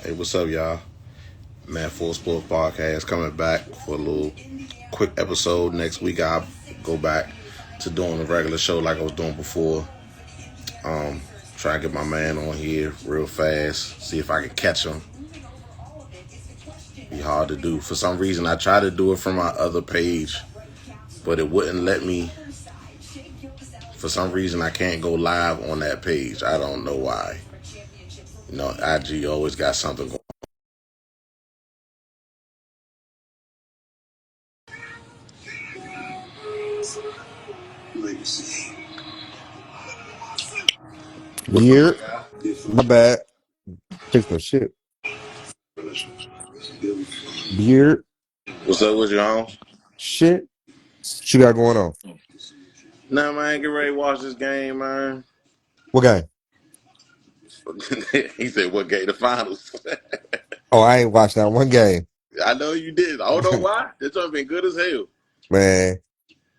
Hey, what's up, y'all? Man, Full Sports Podcast coming back for a little quick episode. Next week, I'll go back to doing a regular show like I was doing before. Try and get my man on here real fast. See if I can catch him. Be hard to do. For some reason, I tried to do it from my other page, but it wouldn't let me. For some reason, I can't go live on that page. I don't know why. IG always got something going. What's up, Beard, guy? my bad. Take some shit. Beard, What's up with you, homes? shit. What you got going on? Nah, man, get ready to watch this game, man. What game? He said, "What game? The finals." Oh, I ain't watched that one game. I know you did. I don't know why. This one been good as hell. Man,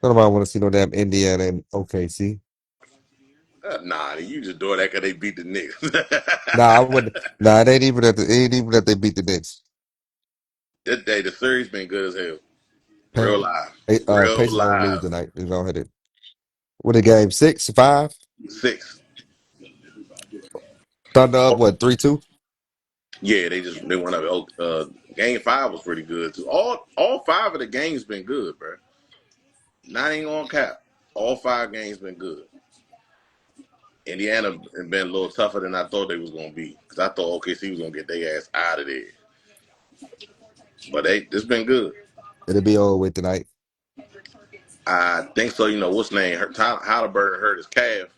nobody want to see no damn Indiana and OKC. Nah, you just doing that because they beat the Knicks. Nah, I wouldn't. Nah, it ain't even that they beat the Knicks. This day, the series been good as hell. Real live. Real Pacers gonna lose live. tonight. They gonna hit it. What the game? 6-5. Six. Thunder up. What 3-2? Yeah, they went up. Game five was pretty good too. All five of the games been good, bro. Not even on cap. All five games been good. Indiana been a little tougher than I thought they was gonna be because I thought OKC was gonna get their ass out of there. But this been good. It'll be over with tonight. I think so. What's his name? Halliburton hurt his calf,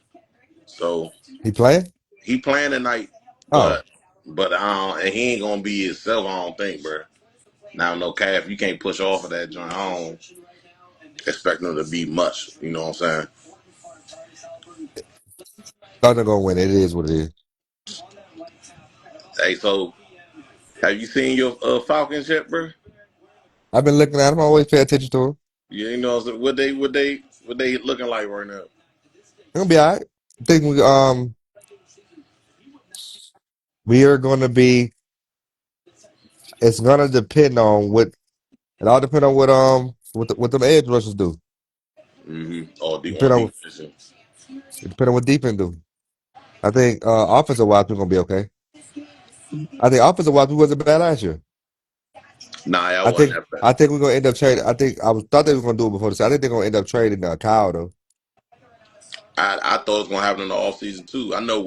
so He playing? he playing tonight. Oh, But and he ain't gonna be himself. I don't think, bro. Now no calf, you can't push off of that joint. I don't expect him to be much. You know what I'm saying? Thunder gonna win. It is what it is. Hey, so have you seen your Falcons yet, bro? I've been looking at him. I always pay attention to him. You know what they looking like right now? It'll be all right. I think we are going to be. It's gonna depend on what. It all depend on what them edge rushers do. On Depend on defense. it depend on what defense do. I think offensive wise we're gonna be okay. I think offensive wise we wasn't bad last year. Nah, I I wasn't think that bad. I think we're gonna end up trading. I think thought they were gonna do it before this. I think they're gonna end up trading Kyle though. I thought it was gonna happen in the off season too. I know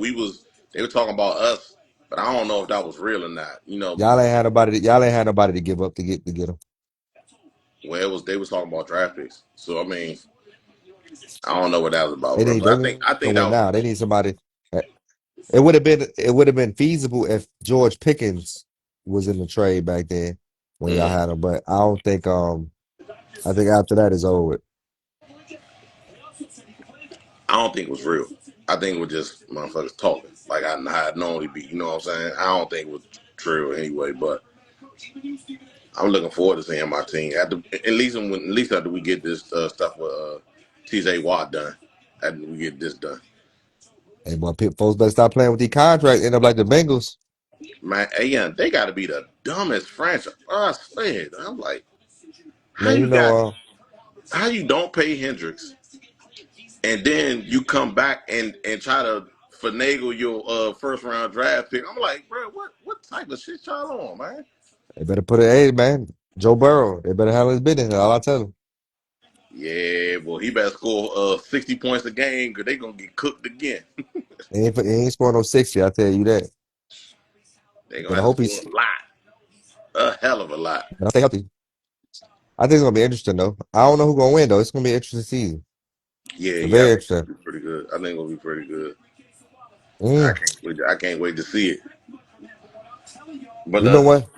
they were talking about us, but I don't know if that was real or not. Y'all ain't had nobody to give up to get him. Well, they was talking about draft picks. So I mean, I don't know what that was about, They bro. need But they I think need I to think that win was now. They need somebody. It would have been feasible if George Pickens was in the trade back then when y'all mm, had him, but I think after that is over with. I don't think it was real. I think it was just motherfuckers talking like I normally be. You know what I'm saying? I don't think it was true anyway. But I'm looking forward to seeing my team at least after we get this stuff with TJ Watt done. After we get this done. Hey, boy, folks better stop playing with these contracts. End up like the Bengals. Man, yeah, they got to be the dumbest franchise. I swear, I'm like, how Man, you got, how you don't pay Hendricks, and then you come back and try to finagle your first round draft pick. I'm like, bro, what type of shit y'all on, man? they better put it. Hey, man, Joe Burrow. They better handle his business. All I tell them. Yeah, well, he better score 60 points a game because they gonna get cooked again. He ain't scoring no 60. I tell you that. They gonna But I have to hope score a hell of a lot. I stay healthy. I think it's gonna be interesting though. I don't know who's gonna win though. It's gonna be an interesting season. Yeah, I Very think it's interesting. gonna be pretty good. I think it's gonna be pretty good. I Mm. can't wait. I can't wait to see it. But You know what?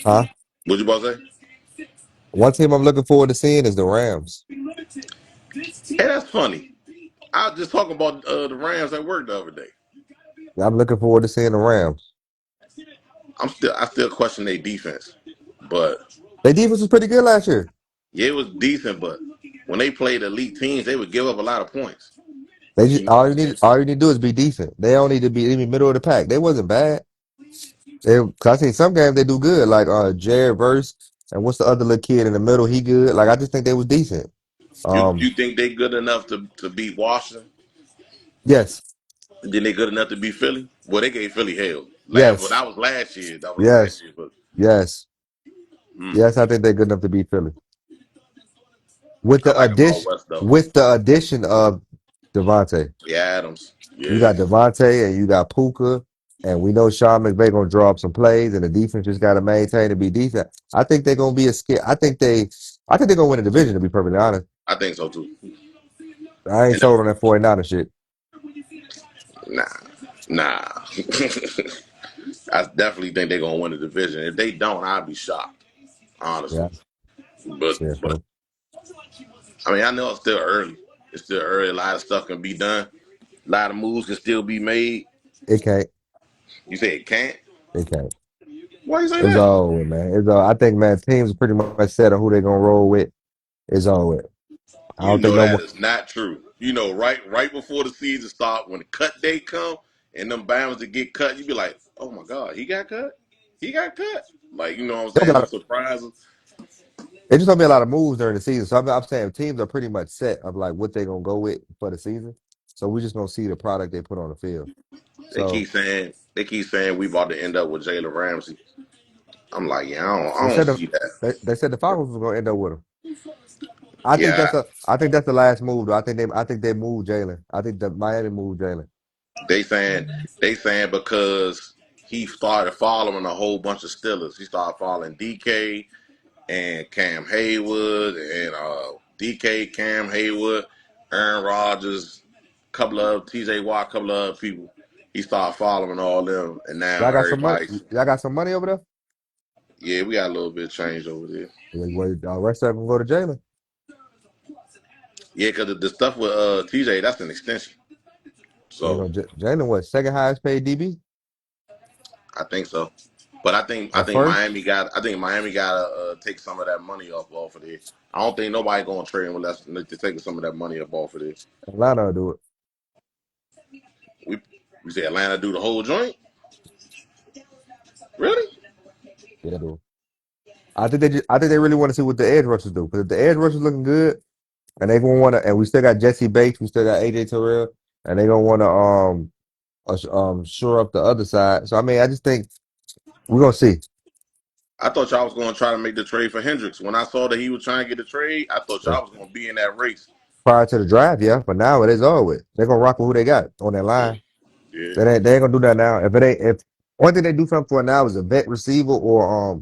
Huh? what you about to say? One team I'm looking forward to seeing is the Rams. Hey, that's funny. I was just talking about the Rams at work the other day. I'm looking forward to seeing the Rams. I still question their defense, but Their defense was pretty good last year. yeah, it was decent. But when they played elite teams, they would give up a lot of points. They You just know what I'm saying? all you need to do is be decent. They don't need to be in the middle of the pack. They wasn't bad. 'Cause I seen some games they do good, like Jared Verse and what's the other little kid in the middle? He good. Like I just think they was decent. You think they good enough to beat Washington? Yes, Then they good enough to beat Philly? Well, they gave Philly hell. Well, yes, that was last year. That was last yes, year. But yes, hmm, yes. I think they're good enough to beat Philly with I the like them all addition West though. of Devontae. Yeah, Adams. You Yeah, got Devontae and you got Puka, and we know Sean McVay gonna draw up some plays, and the defense just got to maintain and be decent. I think they're gonna be a scare. I think they're gonna win the division. To be perfectly honest, I think so too. I ain't And sold on that 49er shit. nah, nah. I definitely think they're gonna win the division. If they don't, I'd be shocked, honestly. Yeah, yeah. But So I mean, I know it's still early. It's still early. A lot of stuff can be done. A lot of moves can still be made. it can't. You say it can't? It can't. Why you say It's that? over, man. It's all. I think, man, teams are pretty much set on who they're gonna roll with. It's over. I You don't think know no that more. is not true. You know, right before the season start, when the cut day come and them Bama's to get cut, you be like, oh my God, he got cut? He got cut? Like, you know what I'm There'll be saying? a lot Them of- surprises. It's just gonna be a lot of moves during the season. So I'm saying teams are pretty much set of like what they're gonna go with for the season. So we just gonna see the product they put on the field. So They keep saying we about to end up with Jalen Ramsey. I'm like, yeah, they I don't said see that. they said the Falcons were gonna end up with him. Yeah, I think that's the last move though. I think they moved Jalen. I think the Miami moved Jalen. they saying they saying because he started following a whole bunch of Steelers. He started following DK and Cam Haywood and DK, Cam Haywood, Aaron Rodgers, couple of TJ Watt, couple of other people. He started following all them, and now Y'all got some money. everybody's Y'all got some money over there. yeah, we got a little bit of change over there. Well, rest of them go to Jalen. Yeah, because the stuff with TJ, that's an extension. You So know, Jalen was second highest paid DB I think so. But or first. I think Miami got to take some of that money off of there. I don't think nobody going to trade him unless they're taking some of that money up off of there. Atlanta will do it. We we say Atlanta do the whole joint. Really? Yeah, they do. I think they really want to see what the edge rushers do. Because if the edge rushers looking good, and they gonna want to, and we still got Jesse Bates, we still got AJ Terrell, and they gonna want to shore up the other side. So I mean, I just think we're gonna see. I thought y'all was going to try to make the trade for Hendricks. When I saw that he was trying to get the trade, I thought Yeah. y'all was going to be in that race. Prior to the draft, yeah, but now it is all with. They're gonna rock with who they got on their Yeah, line. yeah. They ain't gonna do that now. If only thing they do something for now is a vet receiver or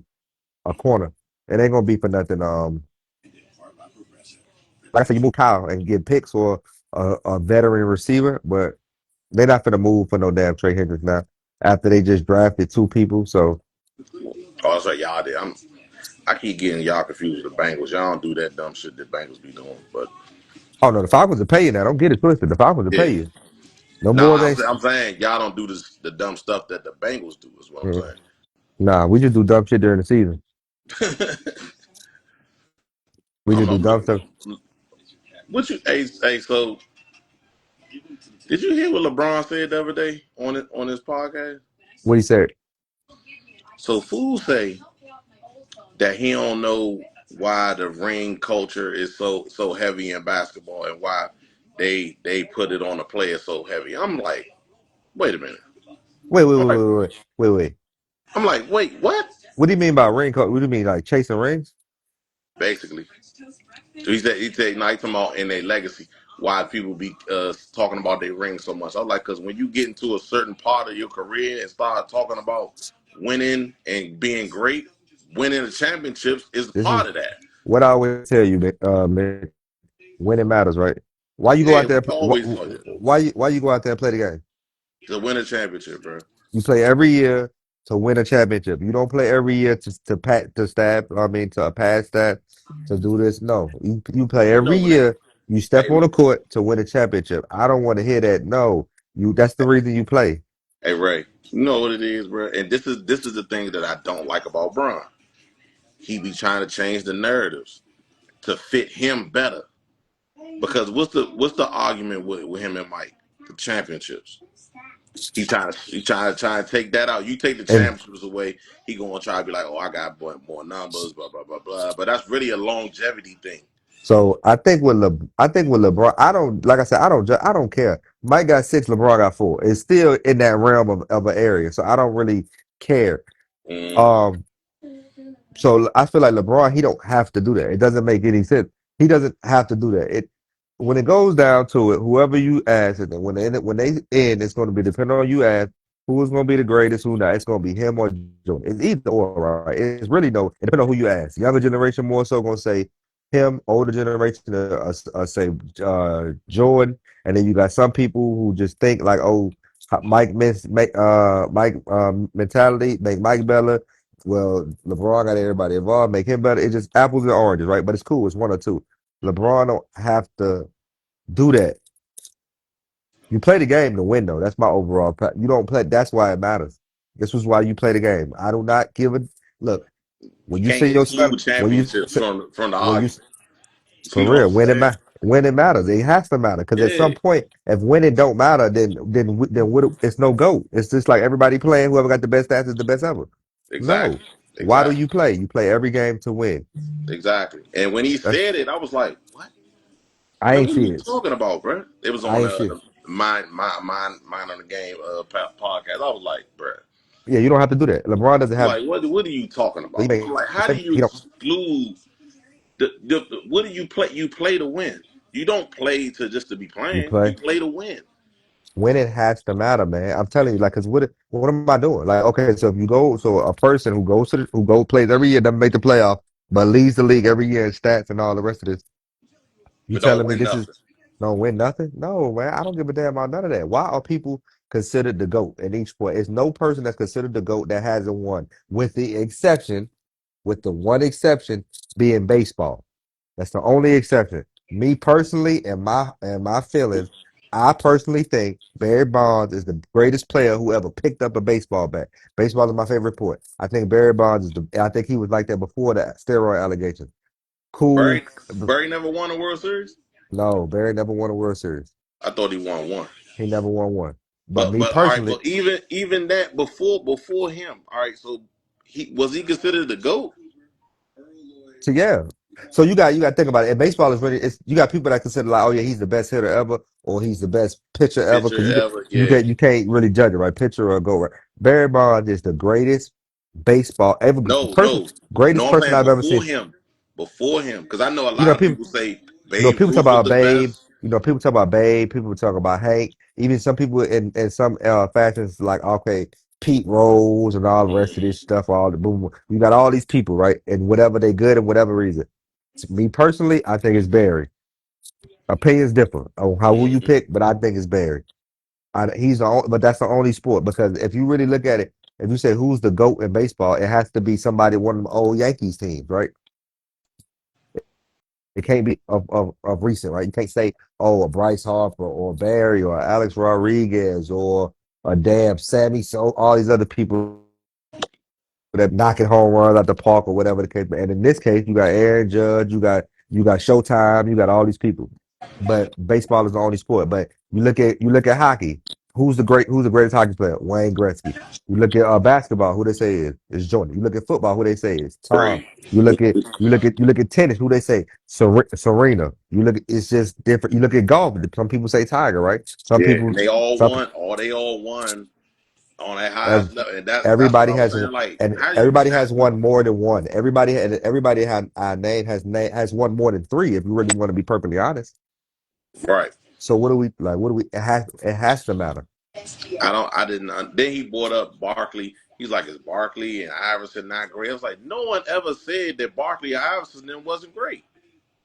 a corner. It ain't gonna be for nothing. Like I said, you move Kyle and get picks or a veteran receiver, but they're not gonna move for no damn Trey Hendricks now. After they just drafted two people, so Oh, that's right, y'all did. I keep getting y'all confused with the Bengals. Y'all don't do that dumb shit that Bengals be doing. But oh no, the Falcons are paying now. Don't get it twisted. The Falcons are yeah, paying. No no, more they. I'm saying y'all don't do the dumb stuff that the Bengals do. Is what I'm Mm. saying. Nah, we just do dumb shit during the season. We just do I'm dumb looking. stuff. What you? Hey, so did you hear what LeBron said the other day on his podcast? What he said? So fools say that he don't know why the ring culture is so heavy in basketball and why they put it on the player so heavy. I'm like, wait a minute. Wait, wait, I'm wait, like, wait, wait, wait, wait. I'm like, wait, what? What do you mean by ring code? What do you mean like chasing rings? Basically, so he said, no, he talking about in their legacy why people be talking about their ring so much. I was like, because when you get into a certain part of your career and start talking about winning and being great, winning the championships is This part is of that. what I always tell you, man. When it matters, right? Why you go Yeah, out there? we always tell you Why you go out there and play the game? to win a championship, bro. You play every year to win a championship. You don't play every year to pat to stab. I mean to pass that to do this. No, you play You every know what it? year. You step on Hey, the court to win a championship. I don't want to hear that. No, you. That's the reason you play. hey, Ray. You know what it is, bro. And this is the thing that I don't like about Bron. He be trying to change the narratives to fit him better. Because what's the argument with him and Mike? The championships. He trying to take that out. You take the And championships away, he gonna try to be like, oh, I got more numbers, blah blah blah blah. But that's really a longevity thing. so I think with LeBron, I don't like I said, I don't care. Mike got six, LeBron got four. It's still in that realm of an area. So I don't really care. Mm, Um, so I feel like LeBron, he don't have to do that. It doesn't make any sense. He doesn't have to do that. It when it goes down to it, whoever you ask, and then when they end, it's going to be depending on you ask who is going to be the greatest, who not. It's going to be him or Jordan. It's either or, right? It's really no. It depends on who you ask. Younger generation more so going to say him. Older generation say Jordan, and then you got some people who just think like, oh, Mike mentality make Mike better. Well, LeBron got everybody involved, make him better. It's just apples and oranges, right? But it's cool. It's one or two. LeBron don't have to do that. You play the game to win, though. That's my overall. You don't play. That's why it matters. This was why you play the game. I do not give a look you when you can't say your son exclude championships from the when you argument. for You know what real I'm saying? when it matters. It has to matter because at Yeah, some point, if winning don't matter, then what? It's no go. It's just like everybody playing. Whoever got the best stats is the best ever. exactly, No. Why do exactly, you play? You play every game to win. exactly. And when he That's said it, I was like, what? I Man, ain't what are see you it. talking about, bro? It was I on ain't see it. the mind on the game podcast. I was like, bro, Yeah, you don't have to do that. LeBron doesn't I'm have. like, what are you talking He about? I'm make like, how do mistakes. you He don't. exclude what do you play? You play to win. You don't play to just to be You playing. You play. play to win. Winning has to matter, man. I'm telling you, like, cause what am I doing? Like, okay, so if you go, so a person who goes to who go plays every year, doesn't make the playoff, but leads the league every year in stats and all the rest of this. You But don't telling me win this is nothing. don't win nothing? No, man. I don't give a damn about none of that. Why are people considered the GOAT in each sport? It's no person that's considered the GOAT that hasn't won, with the one exception being baseball. That's the only exception. Me personally, and my feelings, I personally think Barry Bonds is the greatest player who ever picked up a baseball bat. Baseball is my favorite sport. I think Barry Bonds is the. I think he was like that before the steroid allegations. Cool. Barry never won a World Series. No, Barry never won a World Series. I thought he won one. He never won one. But But me all right, personally, but even that before him. All right, so he considered the GOAT? so yeah. So you got to think about it. And baseball is really it's you got people that consider like, oh yeah, he's the best hitter ever, or he's the best pitcher ever, Pitcher because ever? Yeah. you can't really judge it, right? Pitcher or go right. Barry Bonds is the greatest baseball ever No, person, no, greatest no. I'm person saying I've ever seen. before him, because I know a You lot know, of people people say Babe people talk Ruth was about the Babe. best. People talk about Babe. People talk about Hank. Even some people in some fashions like okay, Pete Rose and all the rest of this stuff. All the boom. You got all these people, right? And whatever they good and whatever reason. To me personally, I think it's Barry. Opinions differ on how who you Mm-hmm. pick, but I think it's Barry. He's the only, but that's the only sport because if you really look at it, if you say who's the GOAT in baseball, it has to be somebody one of them old Yankees teams, right? It can't be of recent, right? You can't say, oh, a Bryce Harper or Barry or Alex Rodriguez or a damn Sammy. So all these other people that knocking home runs out the park or whatever the case. And in this case, you got Aaron Judge, you got Showtime, you got all these people. But baseball is the only sport. But you look at hockey. Who's the greatest hockey player? Wayne Gretzky. You look at basketball, who they say is Jordan. You look at football, who they say is Tom. Great. You look at tennis, who they say Serena. It's just different. You look at golf. Some people say Tiger, right? Some Yeah, people and they all some won. Or they all won on that ev- highest level, and that's what everybody I was has saying. Like, and how do you everybody not? has won more than one. Everybody had name has won more than three. If you really want to be perfectly honest. Right. So what do we like? What do we? It has to matter. I don't. I didn't. Then he brought up Barkley. He's like, is Barkley and Iverson not great? I was like, no one ever said that Barkley or Iverson then wasn't great.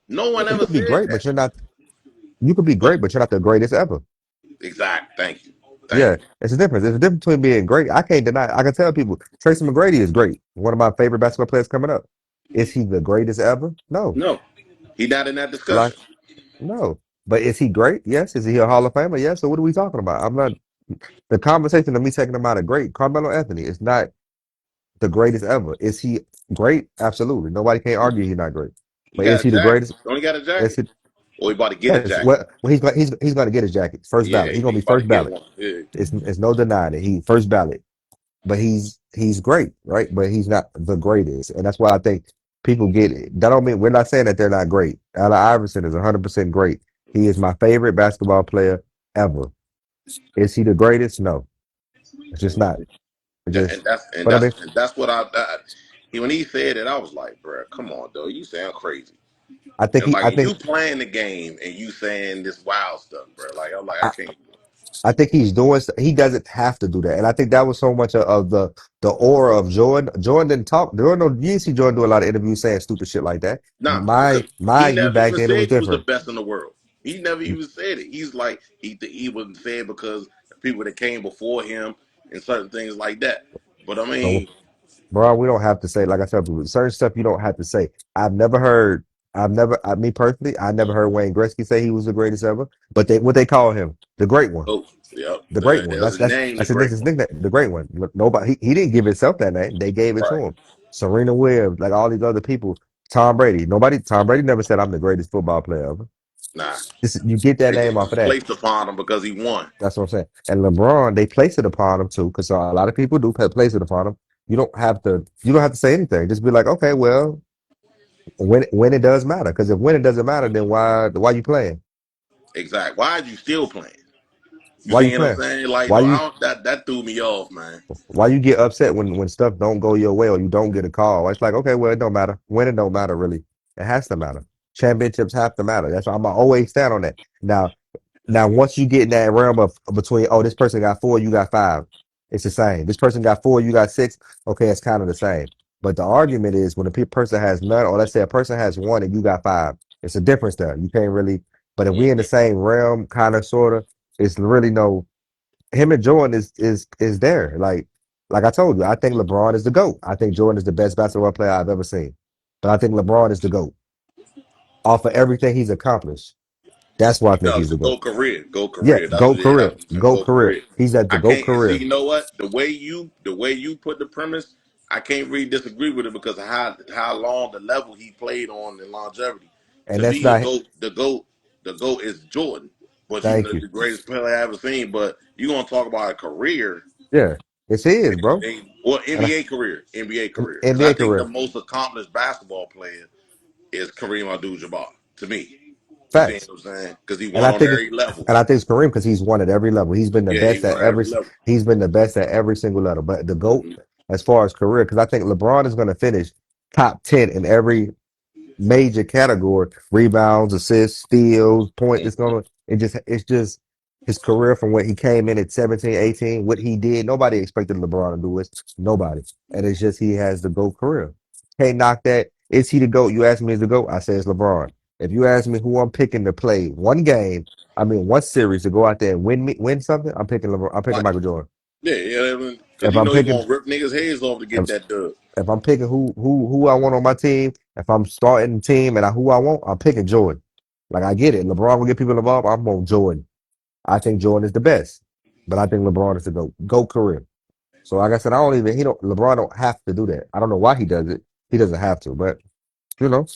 No one You ever could be said great, that. but you're not. You could be But great, but you're not the greatest ever. exact. Thank you. Thank Yeah, you. it's a difference. There's a difference between being great. I can't deny. I can tell people Tracy McGrady is great. One of my favorite basketball players coming up. Is he the greatest ever? No. No, he not in that Like discussion. no. But is he great? Yes. Is he a Hall of Famer? Yes. So what are we talking about? I'm not. The conversation of me taking him out of great. Carmelo Anthony is not the greatest ever. Is he great? Absolutely. Nobody can argue he's not great. He But got is a he the jacket. greatest? Only got a Is jacket. it? Or he about to get a Yes, jacket. well, he's going to get his jacket first Yeah, ballot. He's going he to be about to first get ballot. one. Yeah. It's no denying it. He first ballot, but he's great, right? But he's not the greatest, and that's why I think people get it. That don't mean we're not saying that they're not great. Allen Iverson is 100% great. He is my favorite basketball player ever. Is he the greatest? No, it's just not. It Yeah, just, but I mean, and that's what when he said it, I was like, bro, come on, though, you sound crazy. And I like think you playing the game and you saying this wild stuff, bro. Like I'm like I I, can't. I think he's doing. He doesn't have to do that, and I think that was so much of the aura of Jordan. Jordan didn't talk. Jordan, no, you didn't see Jordan do a lot of interviews saying stupid shit like that. Nah, because he Mind you, never back even then it was said he was the different. best in the world. He never even said it. He's like he wouldn't say it because the people that came before him and certain things like that. But I So, mean, bro, we don't have to say. Like I said, certain stuff you don't have to say. I've never heard. Me personally, I never heard Wayne Gretzky say he was the greatest ever. But what they call him, the great one. oh, yep, The great one. that was his name, the great His one. nickname. The great one. Look, nobody. He didn't give himself that name. They gave it to Right. him. Serena Williams, like all these other people. Tom Brady. Nobody. Tom Brady never said I'm the greatest football player ever. Nah, You get that they name off of just that. placed upon him because he won. That's what I'm saying. And LeBron, they place it upon him too, because a lot of people do place it upon him. You don't have to. You don't have to say anything. Just be like, okay, well, when it does matter. Because if when it doesn't matter, then why you playing? Exactly. Why are you still playing? You Why you see what I'm playing? saying? Like, Why no, I you don't, that threw me off, man. Why you get upset when stuff don't go your way or you don't get a call? It's like, okay, well, it don't matter. When it don't matter, really. It has to matter. Championships have to matter. That's why I'm always stand on that. Now, once you get in that realm of between, oh, this person got four, you got five, it's the same. This person got four, you got six. Okay, it's kind of the same. But the argument is when a person has none, or let's say a person has one and you got five, it's a difference there. You can't really. But if we in the same realm, kind of, sort of, it's really no him and Jordan is there. Like I told you, I think LeBron is the GOAT. I think Jordan is the best basketball player I've ever seen. But I think LeBron is the GOAT. Off of everything he's accomplished. That's why I think No, he's it's a the GOAT. go Yeah, career. That's GOAT what it career. is. A GOAT go career. career. He's at the I GOAT can't and see. career. You know what? The way you put the premise, I can't really disagree with it because of how long the level he played on and longevity. And To that's me, the not goat, the goat is Jordan. But he's thank the you. greatest player I ever seen. But you gonna talk about a career? Yeah. It's his, bro. Or And NBA career, because I NBA think the career. most accomplished basketball player is Kareem Abdul-Jabbar. To me, you see what Facts. I'm saying? Because he And won I on think every level. and I think it's Kareem because he's won at every level. He's been the Yeah, he best won at on every every level. he's been the best at every single level. But the GOAT, Mhm. as far as career, because I think LeBron is going to finish top 10 in every major category: rebounds, assists, steals, point. It's just his career from when he came in at 17, 18, what he did. Nobody expected LeBron to do it. Nobody. And it's just he has the GOAT career. Can't knock that. Is he the GOAT? You ask me is the GOAT, I say it's LeBron. If you ask me who I'm picking to play one game, I mean one series to go out there and win something, I'm picking LeBron. I'm picking Like, Michael Jordan. yeah, because If you I'm know he picking gonna rip niggas' heads off to get if, that dub. if I'm picking who I want on my team, if I'm starting the team and who I want, I'm picking Jordan. Like I get it. LeBron will get people involved. I'm on Jordan. I think Jordan is the best, but I think LeBron is the GOAT career. So like I said, I don't even he don't LeBron don't have to do that. I don't know why he does it. He doesn't have to, but you know,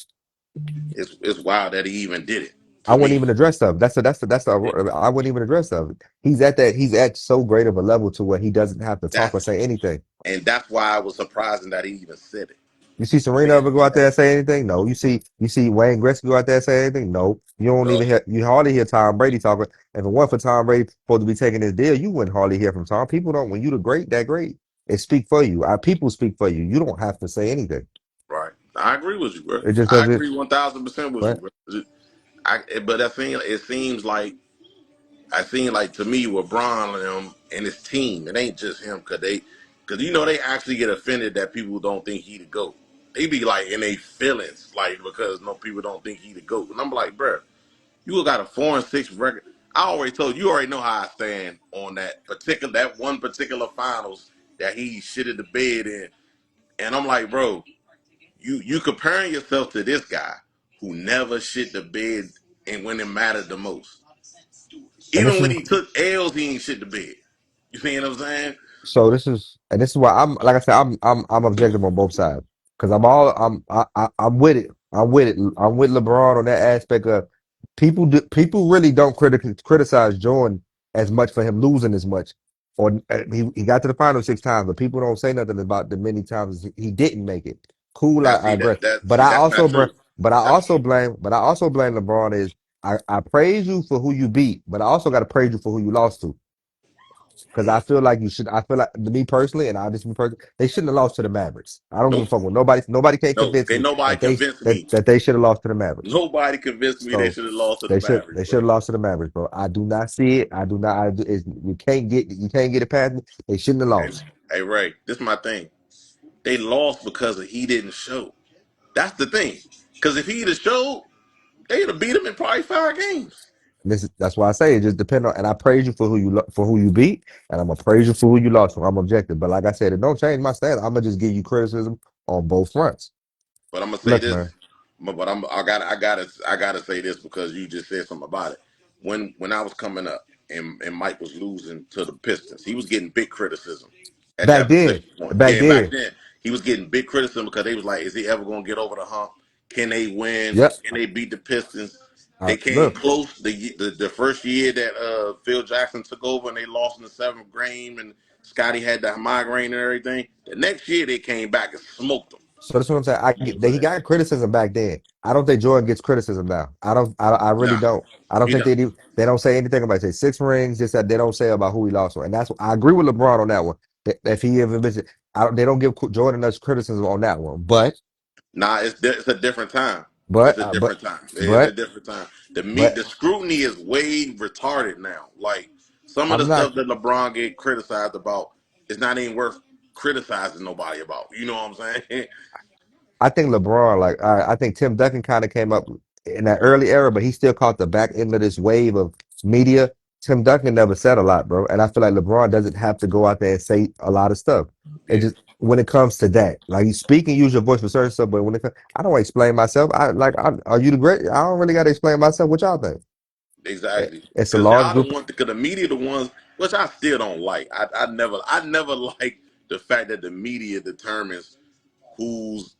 It's wild that he even did it. I To wouldn't me, even address stuff. I wouldn't even address stuff. He's at so great of a level to where he doesn't have to talk or that's say anything. that's why I was surprising that he even said it. You see You Serena see, ever go out there and say anything? No. You see Wayne Gretzky go out there and say anything? No. You don't no, even hear you hardly hear Tom Brady talking. If it weren't for Tom Brady supposed to be taking his deal, you wouldn't hardly hear from Tom. People don't when you the great, that great. It speak for you. Our people speak for you. You don't have to say anything. right? I agree with you, bro. It just I doesn't agree 1,000% with you, right? bro. But I seen like to me with Bron and him and his team, it ain't just him because you know they actually get offended that people don't think he the goat. They be like in their feelings, like because no people don't think he the goat, and I'm like, bro, you got a 4-6 record. I already told you, you already know how I stand on that one particular finals that he shitted the bed in, and I'm like, bro, you comparing yourself to this guy who never shit the bed and when it mattered the most. And Even this when is he took L's, he ain't shit the bed. You see what I'm saying? this is why I'm like I said, I'm objective on both sides. Because I'm all I'm with it. I'm with it. I'm with LeBron on that aspect of People really don't criticize Jordan as much for him losing as much. Or he got to the final 6 times, but people don't say nothing about the many times he didn't make it. Cool, Now I see agree. But I that's not also true. That's but I also blame LeBron is I praise you for who you beat, but I also got to praise you for who you lost to. Because I feel like you should. I feel like to me personally, and I just be personally, they shouldn't have lost to the Mavericks. I don't give a nope. fuck with nobody. Nobody can No, convince can't me nobody that they convince me. that they should have lost to the Mavericks. Nobody convinced me they So should have lost to the Mavericks, they should bro. have lost to the Mavericks, bro. I do not see it. I do not. You can't get it past me. They shouldn't have Hey, lost. hey, Ray, this is my thing. They lost because he didn't show. That's the thing. Because if he'd have showed, they'd have beat him in probably 5 games. That's why I say it just depends on. And I praise you for for who you beat, and I'm gonna praise you for who you lost. So I'm objective. But like I said, it don't change my stance. I'm gonna just give you criticism on both fronts. But I'm gonna say Look, this. man. But I gotta say this because you just said something about it. When I was coming up and Mike was losing to the Pistons, he was getting big criticism at Back that then, particular point. back Yeah, back then. then he was getting big criticism because they was like, is he ever gonna get over the hump? Can they win? Yep. Can they beat the Pistons? They came Look. close the first year that Phil Jackson took over and they lost in the seventh game and Scotty had the migraine and everything. The next year they came back and smoked them. So that's what I'm saying. He got criticism back then. I don't think Jordan gets criticism now. I really Nah, don't. I don't he think don't. they don't say anything about it. Say 6 rings, just that they don't say about who he lost to. And that's I agree with LeBron on that one. If he ever mentioned, they don't give Jordan much criticism on that one. Nah, it's a different time. It's But a uh, but different time. It's a but different time. The but scrutiny is way retarded now. Like some of the I'm not. stuff that LeBron get criticized about is not even worth criticizing nobody about. You know what I'm saying? I think LeBron, like, I think Tim Duncan kind of came up in that early era, but he still caught the back end of this wave of media. Tim Duncan never said a lot, bro. And I feel like LeBron doesn't have to go out there and say a lot of stuff. It Yeah, just, when it comes to that, like you speak and use your voice for certain stuff, but when it comes, I don't explain myself. Are you the great? I don't really got to explain myself. What y'all think? exactly. It's a Because large y'all the group. one. Because the media the ones which I still don't like. I never like the fact that the media determines who's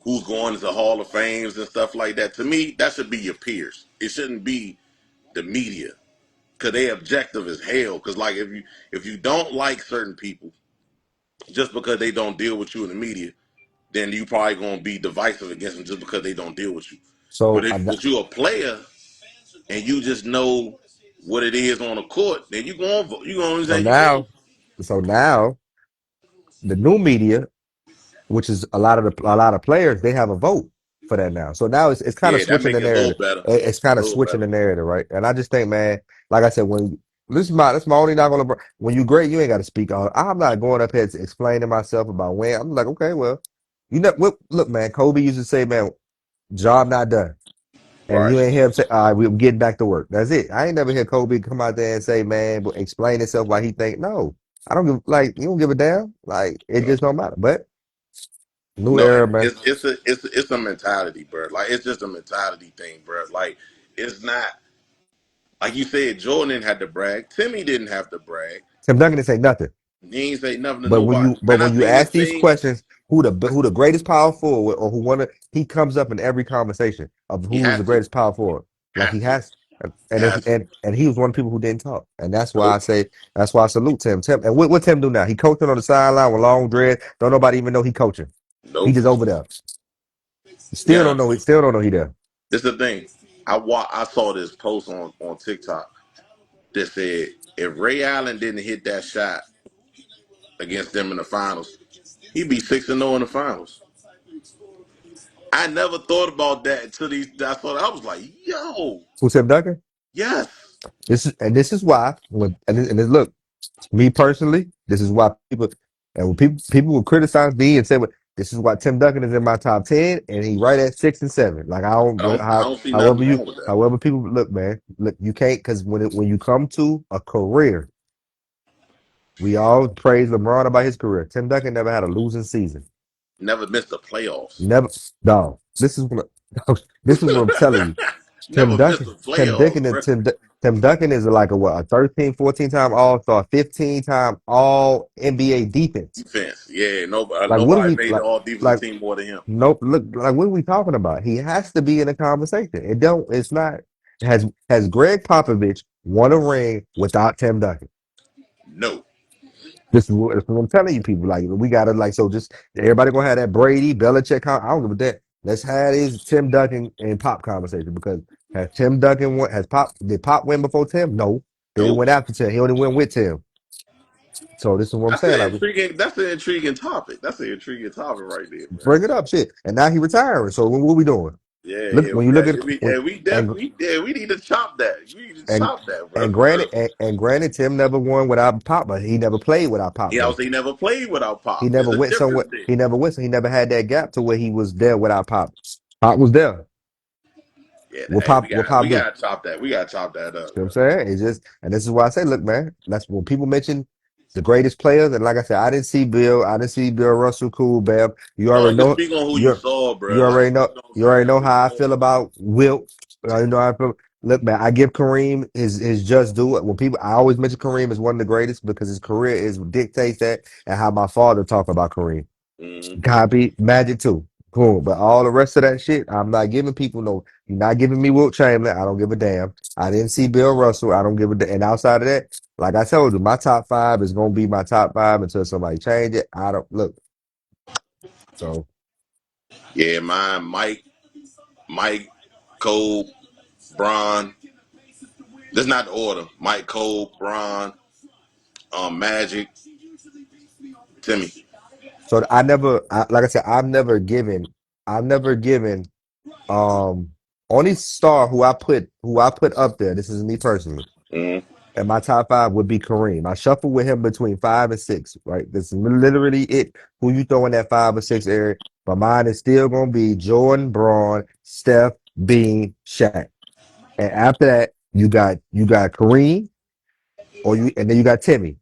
who's going into Hall of Fames and stuff like that. To me, that should be your peers. It shouldn't be the media because they objective as hell. Because like if you don't like certain people just because they don't deal with you in the media, then you probably gonna be divisive against them just because they don't deal with you. But So, if but you a player and you just know what it is on the court, then you going so say you going now, so now the new media, which is a lot of players, they have a vote for that now. So now it's kind of yeah, that switching make the it a little narrative. better, It's a kind of little switching better. the narrative, right? And I just think, man, like I said, when this is my only knock on LeBron. When you great, you ain't got to speak on. I'm not going up here to explaining myself about when. I'm like, okay, well, look, man. Kobe used to say, man, job not done. And Right? you ain't hear him say, all right, we're getting back to work. That's it. I ain't never hear Kobe come out there and say, man, explain himself why he think. No, I don't give, like, you don't give a damn. Like, it No, just don't matter. But new no, era, man. it's a mentality, bro. Like it's just a mentality thing, bro. Like it's not like you said. Jordan didn't have to brag. Timmy didn't have to brag. Tim Duncan didn't say nothing. He ain't say nothing to nobody. But And I when you seen this ask these thing. questions, who the greatest power forward or who won it, he comes up in every conversation of He who's the had to, greatest power forward. Like he had to, has, had to. and he was one of the people who didn't talk, and Nope, that's why I salute Tim. Tim, and what Tim do now? He coaching on the sideline with long dread. Don't nobody even know he coaching. He nope. just over there. Still Yeah, don't know. Still don't know he there. this is the thing. I saw this post on TikTok that said if Ray Allen didn't hit that shot against them in the finals, he'd be 6-0 in the finals. I never thought about that until I saw that. I was like, yo, Who Tim Duncan? yes. This is why look. Me personally, this is why when people will criticize me and say, "Well, this is why Tim Duncan is in my top 10, and he right at 6 and 7." Like I don't, I don't see nothing however wrong with that. people look, man, look, you can't because when you come to a career, we all praise LeBron about his career. Tim Duncan never had a losing season. Never missed the playoffs. Never, no. This is what I'm telling you. Never missed the Tim Duncan, playoffs, bro. Tim Duncan is like a 13, 14 time All Star, 15 time All NBA defense. Defense, yeah. Like what do Nobody we made the all defensive like? team more than him. Nope. Look, like what are we talking about? He has to be in a conversation. It don't. It's not. has Greg Popovich won a ring without Tim Duncan? No. This is what I'm telling you, people. Like we gotta like so. Just everybody gonna have that Brady Belichick. I don't give a damn. Let's have this Tim Duncan and Pop conversation because has Tim Duncan won? Has Pop did Pop win before Tim? No, they Nope. went after Tim. He only went with Tim. So this is what I'm That's saying. an Like intriguing. That's an intriguing topic. That's an intriguing topic right there, man. bring it up, shit. And now he retiring. So what we doing? Yeah, Look yeah, when we you look got. at Yeah, when and we need to chop that. We need to and chop that, bro, and for granted real. and granted Tim never won without Pop, but he never played without Pop He though. also he never played without He Pop. never There's a went difference somewhere. there. He never went. So he never had that gap to where he was there without Pop. Pop was there. Yeah, What hey, Pop? What we Pop do? gotta chop that. We gotta chop that up, You know bro. what I'm saying? It's just, and this is why I say, look, man, that's when people mention the greatest players. And like I said, I didn't see Bill Russell, cool, Bam. You No, already just know, speak on who you you saw, bro. Like, you know what you I'm already saying? know Who you how I saw. feel about Wilt. You know how I feel. Look, man, I give Kareem his just due. When people, I always mention Kareem as one of the greatest because his career is dictates that, and how my father talked about Kareem. Mm-hmm. Copy Magic too. Cool. But all the rest of that shit, I'm not giving people no. You're not giving me Wilt Chamberlain. I don't give a damn. I didn't see Bill Russell. I don't give a damn. And outside of that, like I told you, my top five is gonna be my top five until somebody change it. I don't look. So Yeah, mine, Mike, Cole, Bron. That's not the order. Mike, Cole, Bron, Magic, Timmy. like I said, I've never given um only star who I put up there. This is me personally. Mm-hmm. And my top five would be Kareem. I shuffle with him between 5 and 6, right? This is literally it. Who you throw in that 5 or 6 area. But mine is still gonna be Jordan, Braun, Steph, Bean, Shaq. And after that, you got Kareem, and then you got Timmy.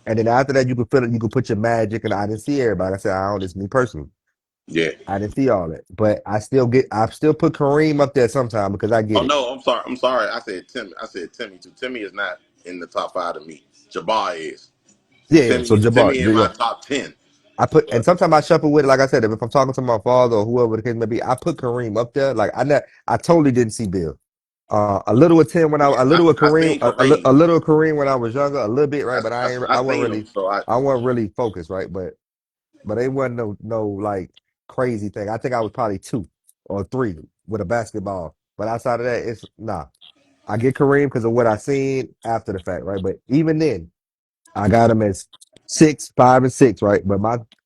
And then after that, you can fill it, you can put your magic, and I didn't see everybody. Like I said, I don't, it's me personally. Yeah. I didn't see all that. But I still put Kareem up there sometime because I Oh get it. no, I'm sorry. I'm sorry. I said Timmy. I said Timmy too. Timmy is not in the top five to me. Jabbar is. Yeah, yeah. So Timmy in Jabbar, my yeah. top 10. And But sometimes I shuffle with it. Like I said, if I'm talking to my father or whoever the case may be, I put Kareem up there. Like I totally didn't see Bill. A little with Tim when yeah, a little with I Kareem, seen Kareem. a little with Kareem when I was younger, a little bit, right? But I seen him. So I I wasn't really focused, right? But it wasn't no like crazy thing. I think I was probably 2 or 3 with a basketball. But outside of that, it's nah. I get Kareem because of what I seen after the fact, right? But even then, I got him as 6, 5, and 6, right? But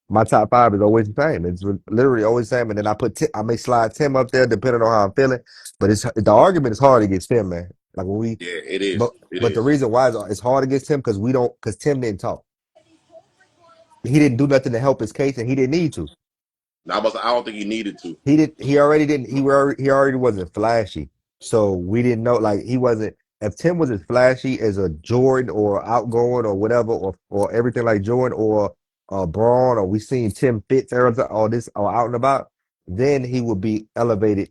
my top five is always the same. It's literally always the same. And then I may slide Tim up there depending on how I'm feeling. But the argument is hard against Tim, man. Like when we, yeah, it is. It but the is. reason why it's hard against Tim because Tim didn't talk. He didn't do nothing to help his case, and he didn't need to. Now, I don't think he needed to. He already didn't. He already wasn't flashy. So we didn't know. Like he wasn't. If Tim was as flashy as a Jordan or outgoing or whatever, or everything like Jordan or Braun, or we seen Tim Fitz all this or out and about, then he would be elevated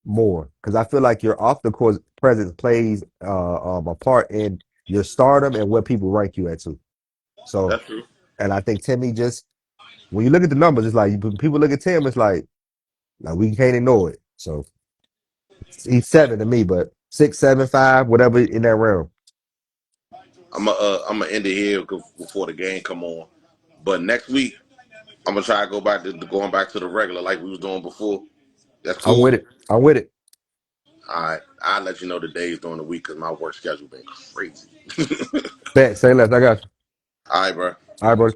more. Because I feel like your off the court presence plays a part in your stardom and where people rank you at too. So, That's true. and I think Timmy just when you look at the numbers, it's like people look at Tim, it's like we can't ignore it. So he's 7 to me, but 6, 7, 5, whatever in that realm. I'm gonna end it here before the game come on. But next week, I'm gonna try to go back to going back to the regular like we was doing before. That's I'm with cool. it. I'm with it. All right, I'll let you know the days during the week because my work schedule been crazy. Bet. Say less. I got you. All right, bro. All right, bro.